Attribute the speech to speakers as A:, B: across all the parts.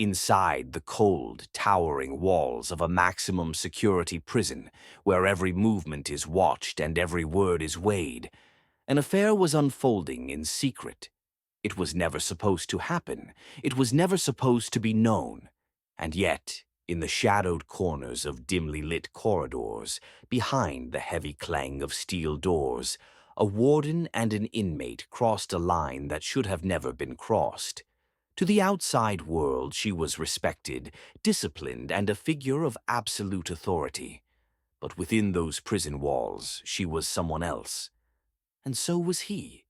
A: inside the cold, towering walls of a maximum security prison where every movement is watched and every word is weighed, an affair was unfolding in secret. It was never supposed to happen. It was never supposed to be known. And yet, in the shadowed corners of dimly lit corridors, behind the heavy clang of steel doors, a warden and an inmate crossed a line that should have never been crossed. To the outside world, she was respected, disciplined, and a figure of absolute authority. But within those prison walls, she was someone else. And so was he.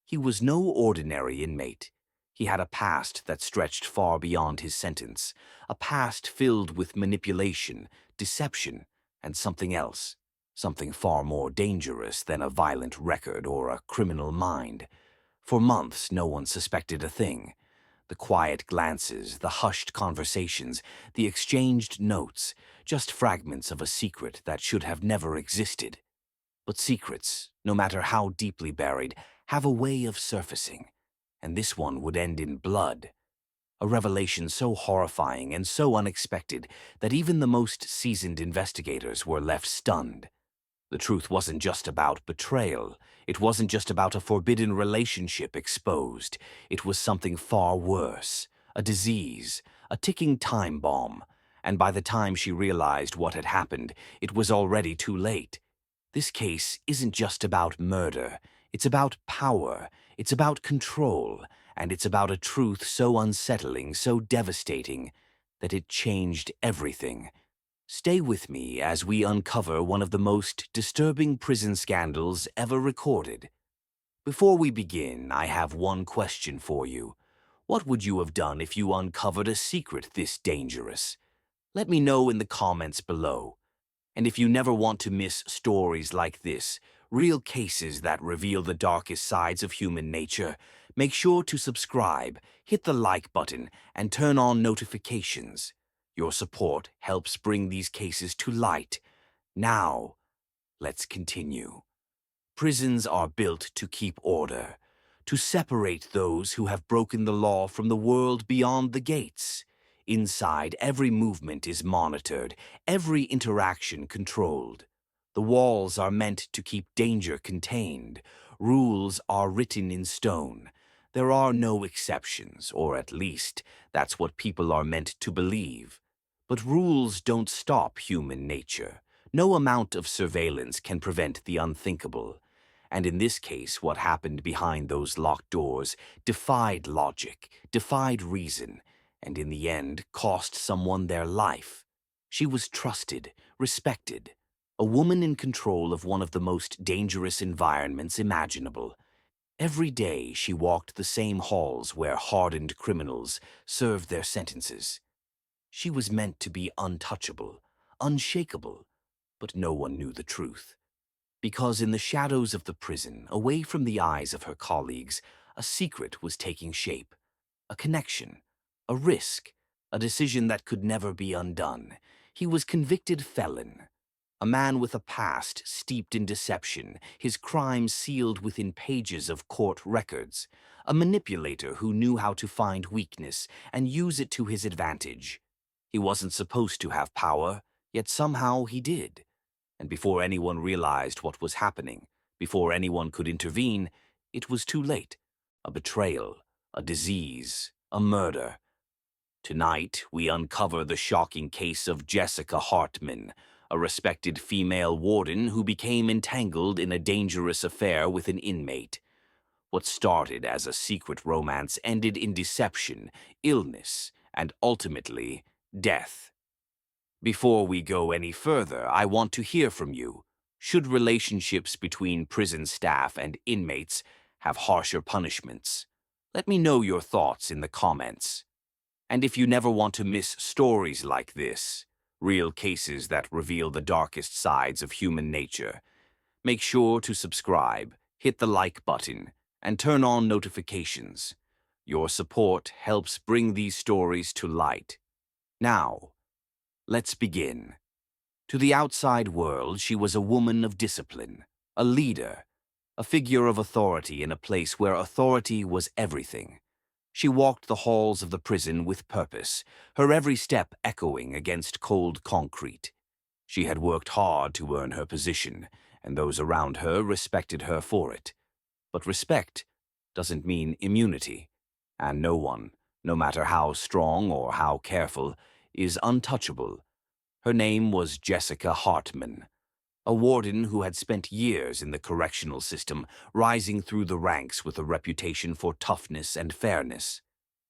A: He was no ordinary inmate. He had a past that stretched far beyond his sentence, a past filled with manipulation, deception, and something else, something far more dangerous than a violent record or a criminal mind. For months, no one suspected a thing. The quiet glances, the hushed conversations, the exchanged notes, just fragments of a secret that should have never existed. But secrets, no matter how deeply buried, have a way of surfacing, and this one would end in blood. A revelation so horrifying and so unexpected that even the most seasoned investigators were left stunned. The truth wasn't just about betrayal. It wasn't just about a forbidden relationship exposed. It was something far worse, a disease, a ticking time bomb. And by the time she realized what had happened, it was already too late. This case isn't just about murder. It's about power, it's about control, and it's about a truth so unsettling, so devastating, that it changed everything. Stay with me as we uncover one of the most disturbing prison scandals ever recorded. Before we begin, I have one question for you. What would you have done if you uncovered a secret this dangerous? Let me know in the comments below. And if you never want to miss stories like this, real cases that reveal the darkest sides of human nature, make sure to subscribe, hit the like button, and turn on notifications. Your support helps bring these cases to light. Now, let's continue. Prisons are built to keep order, to separate those who have broken the law from the world beyond the gates. Inside, every movement is monitored, every interaction controlled. The walls are meant to keep danger contained. Rules are written in stone. There are no exceptions, or at least, that's what people are meant to believe. But rules don't stop human nature. No amount of surveillance can prevent the unthinkable. And in this case, what happened behind those locked doors defied logic, defied reason, and in the end cost someone their life. She was trusted, respected, a woman in control of one of the most dangerous environments imaginable. Every day she walked the same halls where hardened criminals served their sentences. She was meant to be untouchable, unshakable, but no one knew the truth. Because in the shadows of the prison, away from the eyes of her colleagues, a secret was taking shape, a connection, a risk, a decision that could never be undone. He was convicted felon, a man with a past steeped in deception, his crimes sealed within pages of court records, a manipulator who knew how to find weakness and use it to his advantage. He wasn't supposed to have power, yet somehow he did. And before anyone realized what was happening, before anyone could intervene, it was too late. A betrayal, a disease, a murder. Tonight, we uncover the shocking case of Jessica Hartman, a respected female warden who became entangled in a dangerous affair with an inmate. What started as a secret romance ended in deception, illness, and ultimately, death. Before we go any further, I want to hear from you. Should relationships between prison staff and inmates have harsher punishments? Let me know your thoughts in the comments. And if you never want to miss stories like this, real cases that reveal the darkest sides of human nature, make sure to subscribe, hit the like button, and turn on notifications. Your support helps bring these stories to light. Now, let's begin. To the outside world, she was a woman of discipline, a leader, a figure of authority in a place where authority was everything. She walked the halls of the prison with purpose, her every step echoing against cold concrete. She had worked hard to earn her position, and those around her respected her for it. But respect doesn't mean immunity, and no one, no matter how strong or how careful, is untouchable. Her name was Jessica Hartman, a warden who had spent years in the correctional system, rising through the ranks with a reputation for toughness and fairness.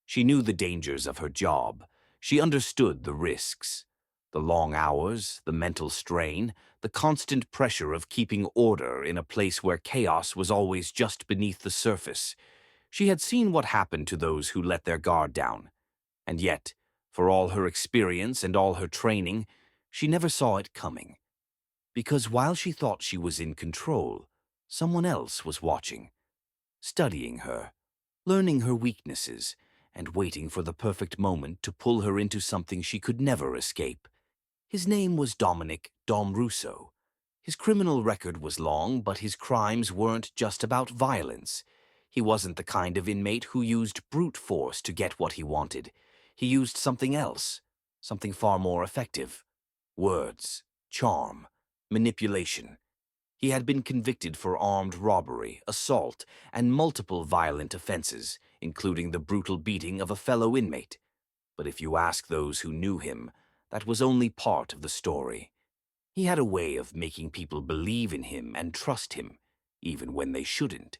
A: She knew the dangers of her job. She understood the risks. The long hours, the mental strain, the constant pressure of keeping order in a place where chaos was always just beneath the surface. She had seen what happened to those who let their guard down. And yet, for all her experience and all her training, she never saw it coming. Because while she thought she was in control, someone else was watching, studying her, learning her weaknesses, and waiting for the perfect moment to pull her into something she could never escape. His name was Dominic Dom Russo. His criminal record was long, but his crimes weren't just about violence. He wasn't the kind of inmate who used brute force to get what he wanted. He used something else, something far more effective. Words, charm, manipulation. He had been convicted for armed robbery, assault, and multiple violent offenses, including the brutal beating of a fellow inmate. But if you ask those who knew him, that was only part of the story. He had a way of making people believe in him and trust him, even when they shouldn't.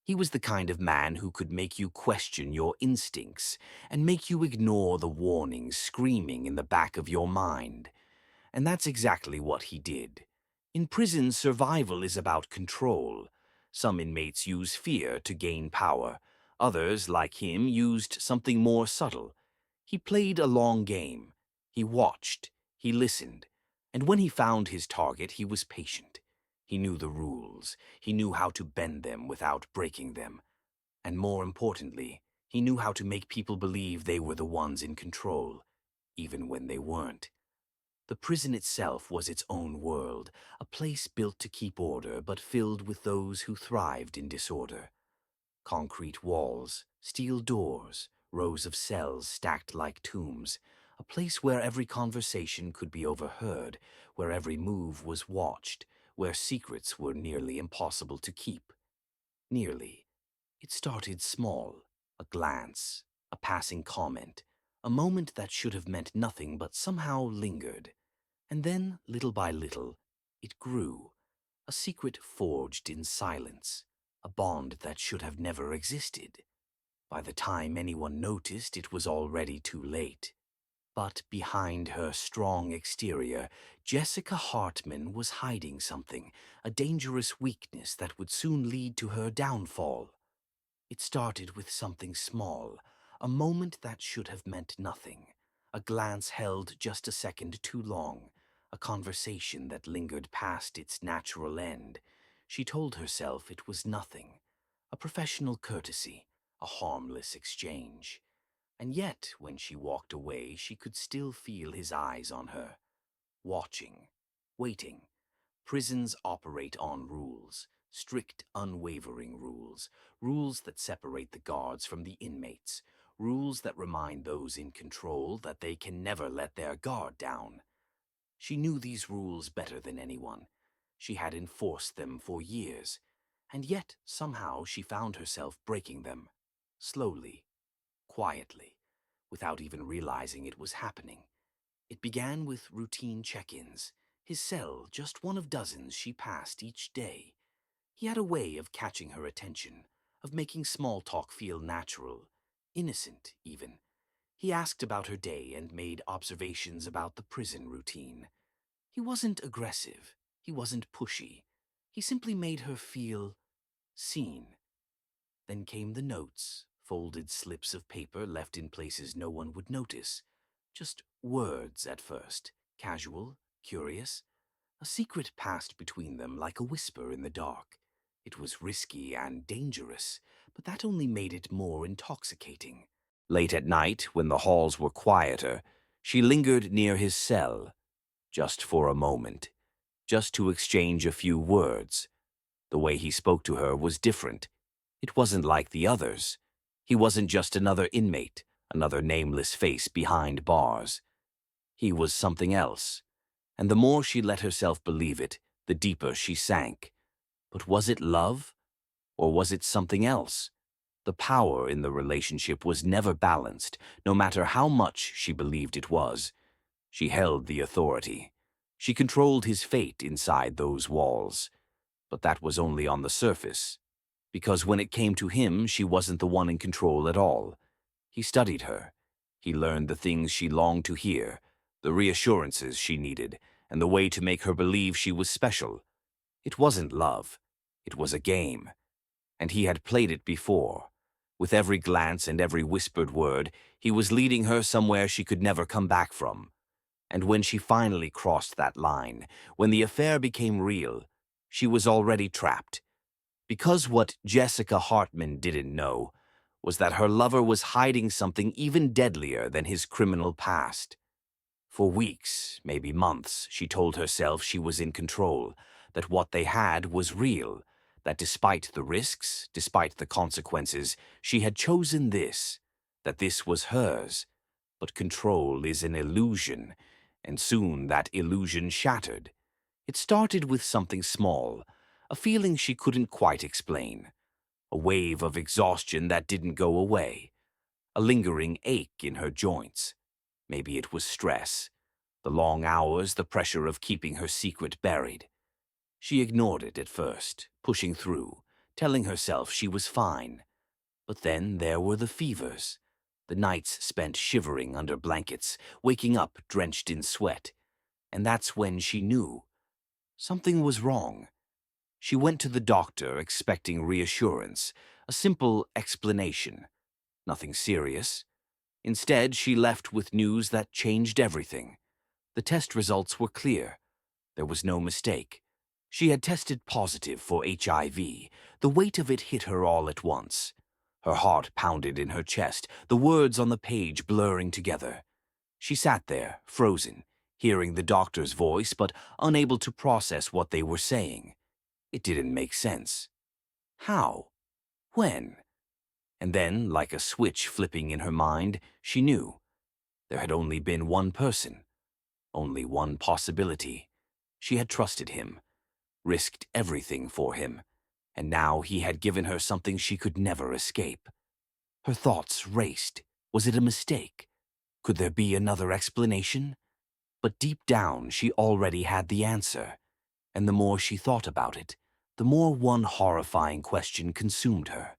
A: He was the kind of man who could make you question your instincts and make you ignore the warnings screaming in the back of your mind. And that's exactly what he did. In prison, survival is about control. Some inmates use fear to gain power. Others, like him, used something more subtle. He played a long game. He watched. He listened. And when he found his target, he was patient. He knew the rules. He knew how to bend them without breaking them. And more importantly, he knew how to make people believe they were the ones in control, even when they weren't. The prison itself was its own world, a place built to keep order but filled with those who thrived in disorder. Concrete walls, steel doors, rows of cells stacked like tombs, a place where every conversation could be overheard, where every move was watched, where secrets were nearly impossible to keep. Nearly. It started small, a glance, a passing comment, a moment that should have meant nothing but somehow lingered. And then, little by little, it grew, a secret forged in silence, a bond that should have never existed. By the time anyone noticed, it was already too late. But behind her strong exterior, Jessica Hartman was hiding something, a dangerous weakness that would soon lead to her downfall. It started with something small, a moment that should have meant nothing, a glance held just a second too long, a conversation that lingered past its natural end. She told herself it was nothing, a professional courtesy, a harmless exchange. And yet, when she walked away, she could still feel his eyes on her, watching, waiting. Prisons operate on rules, strict, unwavering rules, rules that separate the guards from the inmates, rules that remind those in control that they can never let their guard down. She knew these rules better than anyone. She had enforced them for years, and yet somehow she found herself breaking them, slowly, quietly, without even realizing it was happening. It began with routine check-ins, his cell just one of dozens she passed each day. He had a way of catching her attention, of making small talk feel natural, innocent even. He asked about her day and made observations about the prison routine. He wasn't aggressive, he wasn't pushy. He simply made her feel seen. Then came the notes, folded slips of paper left in places no one would notice. Just words at first, casual, curious. A secret passed between them like a whisper in the dark. It was risky and dangerous, but that only made it more intoxicating. Late at night, when the halls were quieter, she lingered near his cell, just for a moment, just to exchange a few words. The way he spoke to her was different. It wasn't like the others. He wasn't just another inmate, another nameless face behind bars. He was something else, and the more she let herself believe it, the deeper she sank. But was it love? Or was it something else? The power in the relationship was never balanced, no matter how much she believed it was. She held the authority. She controlled his fate inside those walls. But that was only on the surface, because when it came to him, she wasn't the one in control at all. He studied her. He learned the things she longed to hear, the reassurances she needed, and the way to make her believe she was special. It wasn't love. It was a game. And he had played it before. With every glance and every whispered word, he was leading her somewhere she could never come back from. And when she finally crossed that line, when the affair became real, she was already trapped. Because what Jessica Hartman didn't know was that her lover was hiding something even deadlier than his criminal past. For weeks, maybe months, she told herself she was in control, that what they had was real, that despite the risks, despite the consequences, she had chosen this, that this was hers. But control is an illusion, and soon that illusion shattered. It started with something small, a feeling she couldn't quite explain, a wave of exhaustion that didn't go away, a lingering ache in her joints. Maybe it was stress, the long hours, the pressure of keeping her secret buried. She ignored it at first, pushing through, telling herself she was fine. But then there were the fevers, the nights spent shivering under blankets, waking up drenched in sweat. And that's when she knew something was wrong. She went to the doctor expecting reassurance, a simple explanation. Nothing serious. Instead, she left with news that changed everything. The test results were clear. There was no mistake. She had tested positive for HIV. The weight of it hit her all at once. Her heart pounded in her chest, the words on the page blurring together. She sat there, frozen, hearing the doctor's voice but unable to process what they were saying. It didn't make sense. How? When? And then, like a switch flipping in her mind, she knew. There had only been one person, only one possibility. She had trusted him, risked everything for him, and now he had given her something she could never escape. Her thoughts raced. Was it a mistake? Could there be another explanation? But deep down, she already had the answer, and the more she thought about it, the more one horrifying question consumed her.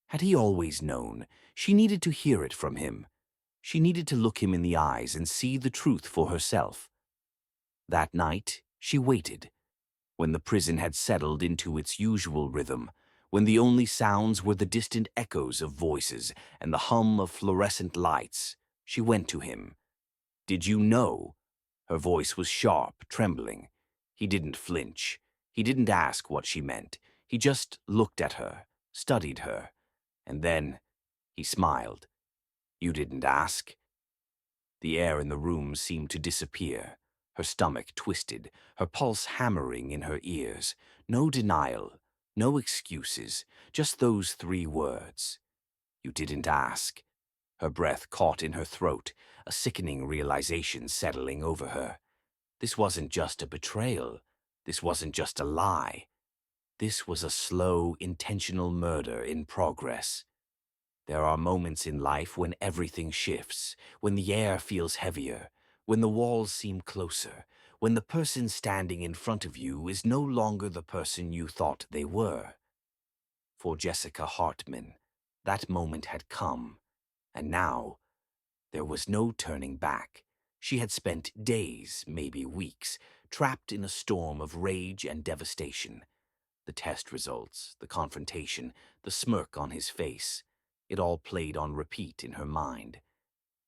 A: Had he always known? She needed to hear it from him. She needed to look him in the eyes and see the truth for herself. That night, she waited. When the prison had settled into its usual rhythm, when the only sounds were the distant echoes of voices and the hum of fluorescent lights, she went to him. "Did you know?" Her voice was sharp, trembling. He didn't flinch. He didn't ask what she meant. He just looked at her, studied her. And then he smiled. "You didn't ask?" The air in the room seemed to disappear. Her stomach twisted, her pulse hammering in her ears. No denial, no excuses, just those 3 words. "You didn't ask." Her breath caught in her throat, a sickening realization settling over her. This wasn't just a betrayal. This wasn't just a lie. This was a slow, intentional murder in progress. There are moments in life when everything shifts, when the air feels heavier, when the walls seem closer, when the person standing in front of you is no longer the person you thought they were. For Jessica Hartman, that moment had come, and now there was no turning back. She had spent days, maybe weeks, trapped in a storm of rage and devastation. The test results, the confrontation, the smirk on his face, it all played on repeat in her mind.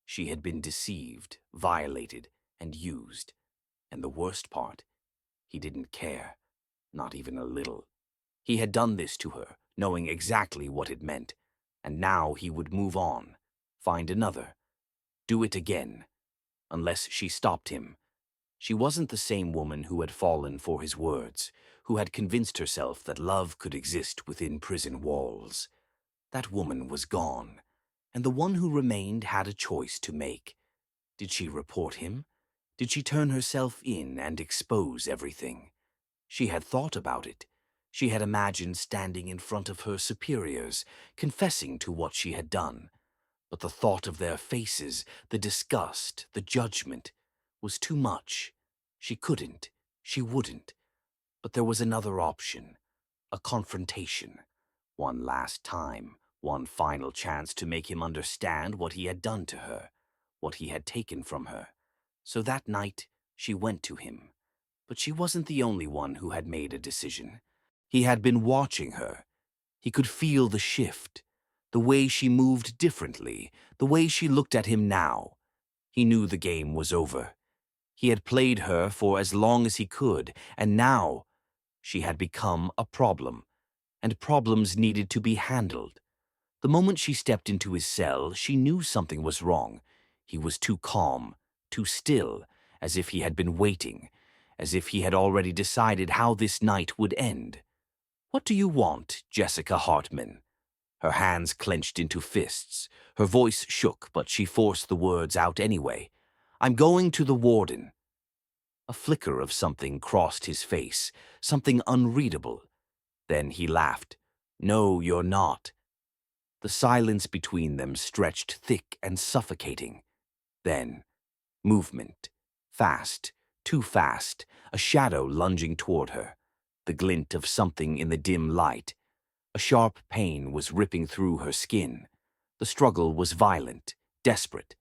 A: She had been deceived, violated, and used. And the worst part, he didn't care, not even a little. He had done this to her, knowing exactly what it meant, and now he would move on, find another, do it again, unless she stopped him. She wasn't the same woman who had fallen for his words, who had convinced herself that love could exist within prison walls. That woman was gone, and the one who remained had a choice to make. Did she report him? Did she turn herself in and expose everything? She had thought about it. She had imagined standing in front of her superiors, confessing to what she had done. But the thought of their faces, the disgust, the judgment, was too much. She couldn't. She wouldn't. But there was another option. A confrontation. One last time. One final chance to make him understand what he had done to her, what he had taken from her. So that night, she went to him. But she wasn't the only one who had made a decision. He had been watching her. He could feel the shift, the way she moved differently, the way she looked at him now. He knew the game was over. He had played her for as long as he could, and now she had become a problem, and problems needed to be handled. The moment she stepped into his cell, she knew something was wrong. He was too calm, too still, as if he had been waiting, as if he had already decided how this night would end. "What do you want, Jessica Hartman?" Her hands clenched into fists. Her voice shook, but she forced the words out anyway. "I'm going to the Warden." A flicker of something crossed his face, something unreadable. Then he laughed. "No, you're not." The silence between them stretched thick and suffocating. Then, movement. Fast, too fast, a shadow lunging toward her. The glint of something in the dim light. A sharp pain was ripping through her skin. The struggle was violent, desperate.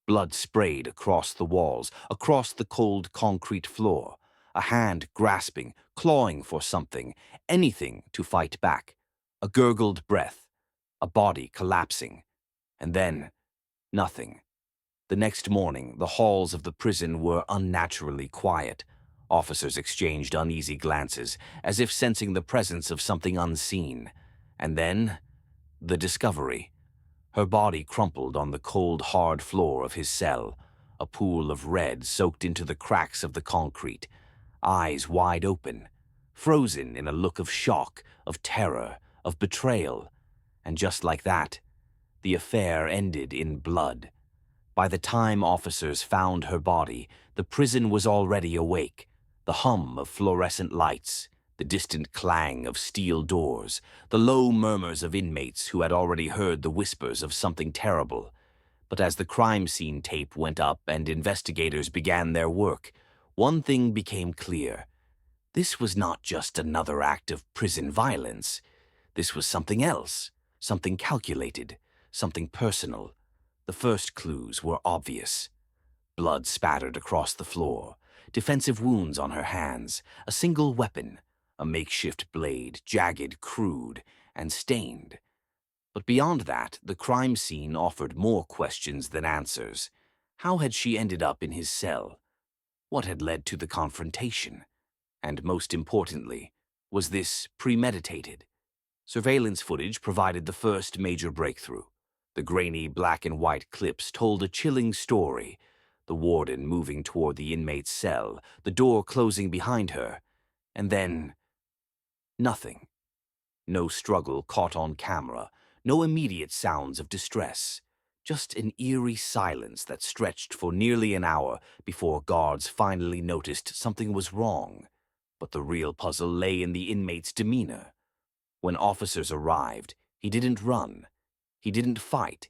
A: Blood sprayed across the walls, across the cold concrete floor. A hand grasping, clawing for something, anything to fight back. A gurgled breath. A body collapsing. And then, nothing. The next morning, the halls of the prison were unnaturally quiet. Officers exchanged uneasy glances, as if sensing the presence of something unseen. And then, the discovery. Her body crumpled on the cold, hard floor of his cell, a pool of red soaked into the cracks of the concrete, eyes wide open, frozen in a look of shock, of terror, of betrayal. And just like that, the affair ended in blood. By the time officers found her body, the prison was already awake. The hum of fluorescent lights, the distant clang of steel doors, the low murmurs of inmates who had already heard the whispers of something terrible. But as the crime scene tape went up and investigators began their work, one thing became clear. This was not just another act of prison violence. This was something else, something calculated, something personal. The first clues were obvious. Blood spattered across the floor, defensive wounds on her hands, a single weapon, a makeshift blade, jagged, crude, and stained. But beyond that, the crime scene offered more questions than answers. How had she ended up in his cell? What had led to the confrontation? And most importantly, was this premeditated? Surveillance footage provided the first major breakthrough. The grainy black and white clips told a chilling story. The warden moving toward the inmate's cell, the door closing behind her, and then nothing. No struggle caught on camera, no immediate sounds of distress. Just an eerie silence that stretched for nearly an hour before guards finally noticed something was wrong. But the real puzzle lay in the inmate's demeanor. When officers arrived, he didn't run. He didn't fight.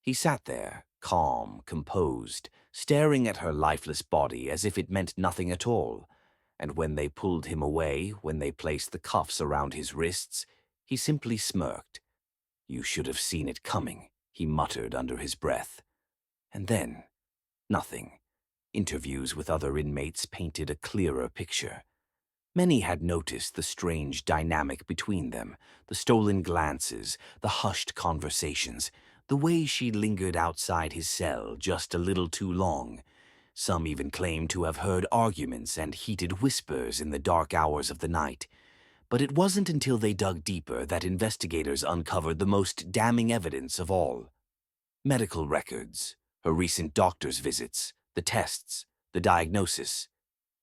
A: He sat there, calm, composed, staring at her lifeless body as if it meant nothing at all. And when they pulled him away, when they placed the cuffs around his wrists, he simply smirked. "You should have seen it coming," he muttered under his breath. And then, nothing. Interviews with other inmates painted a clearer picture. Many had noticed the strange dynamic between them, the stolen glances, the hushed conversations, the way she lingered outside his cell just a little too long. Some even claimed to have heard arguments and heated whispers in the dark hours of the night. But it wasn't until they dug deeper that investigators uncovered the most damning evidence of all. Medical records, her recent doctor's visits, the tests, the diagnosis.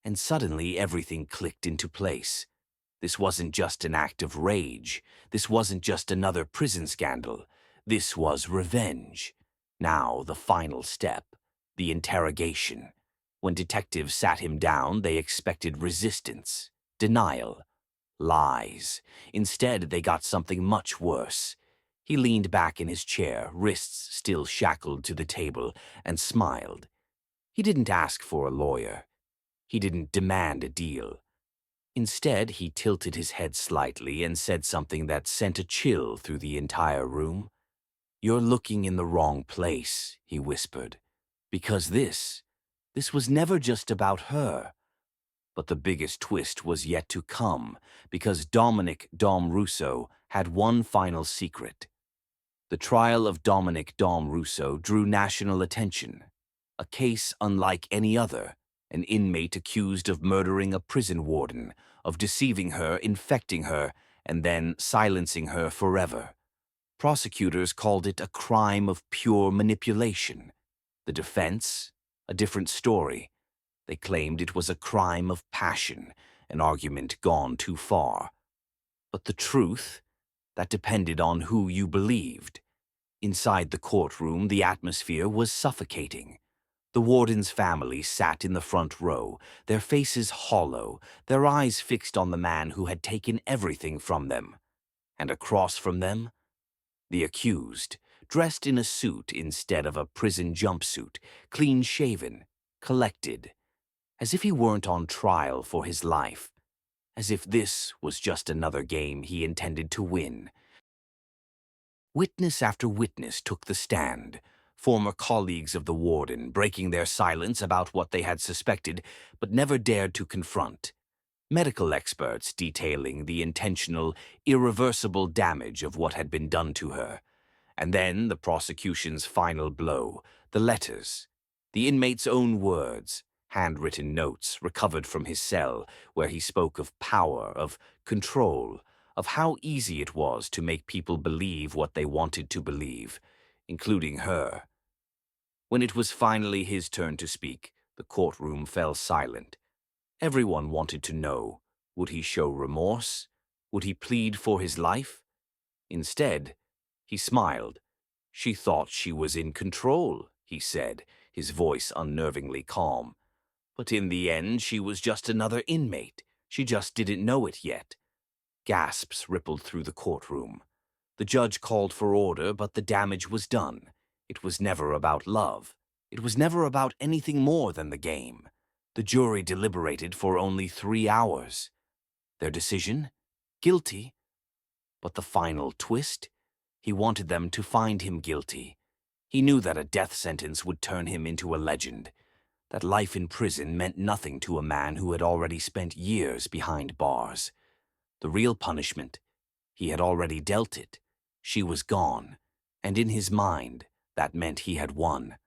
A: And suddenly everything clicked into place. This wasn't just an act of rage. This wasn't just another prison scandal. This was revenge. Now, the final step, the interrogation. When detectives sat him down, they expected resistance, denial, lies. Instead, they got something much worse. He leaned back in his chair, wrists still shackled to the table, and smiled. He didn't ask for a lawyer. He didn't demand a deal. Instead, he tilted his head slightly and said something that sent a chill through the entire room. "You're looking in the wrong place," he whispered, "because this was never just about her." But the biggest twist was yet to come, because Dominic "Dom" Russo had one final secret. The trial of Dominic "Dom" Russo drew national attention. A case unlike any other, an inmate accused of murdering a prison warden, of deceiving her, infecting her, and then silencing her forever. Prosecutors called it a crime of pure manipulation. The defense, a different story. They claimed it was a crime of passion, an argument gone too far. But the truth? That depended on who you believed. Inside the courtroom, the atmosphere was suffocating. The warden's family sat in the front row, their faces hollow, their eyes fixed on the man who had taken everything from them. And across from them, the accused, dressed in a suit instead of a prison jumpsuit, clean-shaven, collected, as if he weren't on trial for his life, as if this was just another game he intended to win. Witness after witness took the stand, former colleagues of the warden breaking their silence about what they had suspected but never dared to confront. Medical experts detailing the intentional, irreversible damage of what had been done to her. And then the prosecution's final blow, the letters, the inmate's own words, handwritten notes recovered from his cell where he spoke of power, of control, of how easy it was to make people believe what they wanted to believe, including her. When it was finally his turn to speak, the courtroom fell silent. Everyone wanted to know, would he show remorse? Would he plead for his life? Instead, he smiled. "She thought she was in control," he said, his voice unnervingly calm. "But in the end, she was just another inmate. She just didn't know it yet." Gasps rippled through the courtroom. The judge called for order, but the damage was done. It was never about love. It was never about anything more than the game. The jury deliberated for only 3 hours. Their decision? Guilty. But the final twist? He wanted them to find him guilty. He knew that a death sentence would turn him into a legend, that life in prison meant nothing to a man who had already spent years behind bars. The real punishment, he had already dealt it. She was gone, and in his mind, that meant he had won.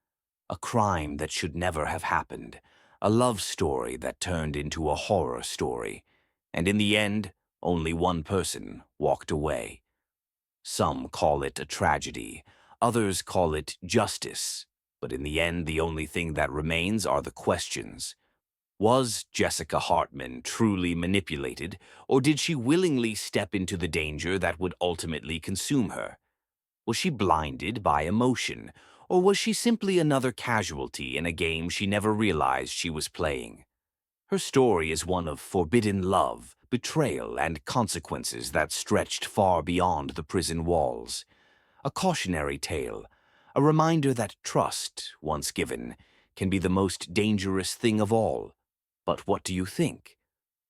A: A crime that should never have happened, a love story that turned into a horror story, and in the end, only one person walked away. Some call it a tragedy, others call it justice, but in the end, the only thing that remains are the questions. Was Jessica Hartman truly manipulated, or did she willingly step into the danger that would ultimately consume her? Was she blinded by emotion, or was she simply another casualty in a game she never realized she was playing? Her story is one of forbidden love, betrayal, and consequences that stretched far beyond the prison walls. A cautionary tale, a reminder that trust, once given, can be the most dangerous thing of all. But what do you think?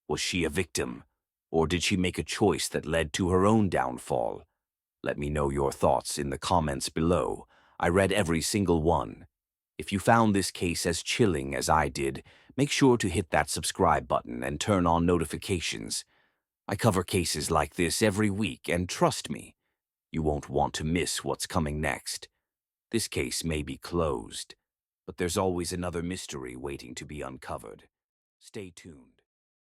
A: Was she a victim, or did she make a choice that led to her own downfall? Let me know your thoughts in the comments below. I read every single one. If you found this case as chilling as I did, make sure to hit that subscribe button and turn on notifications. I cover cases like this every week, and trust me, you won't want to miss what's coming next. This case may be closed, but there's always another mystery waiting to be uncovered. Stay tuned.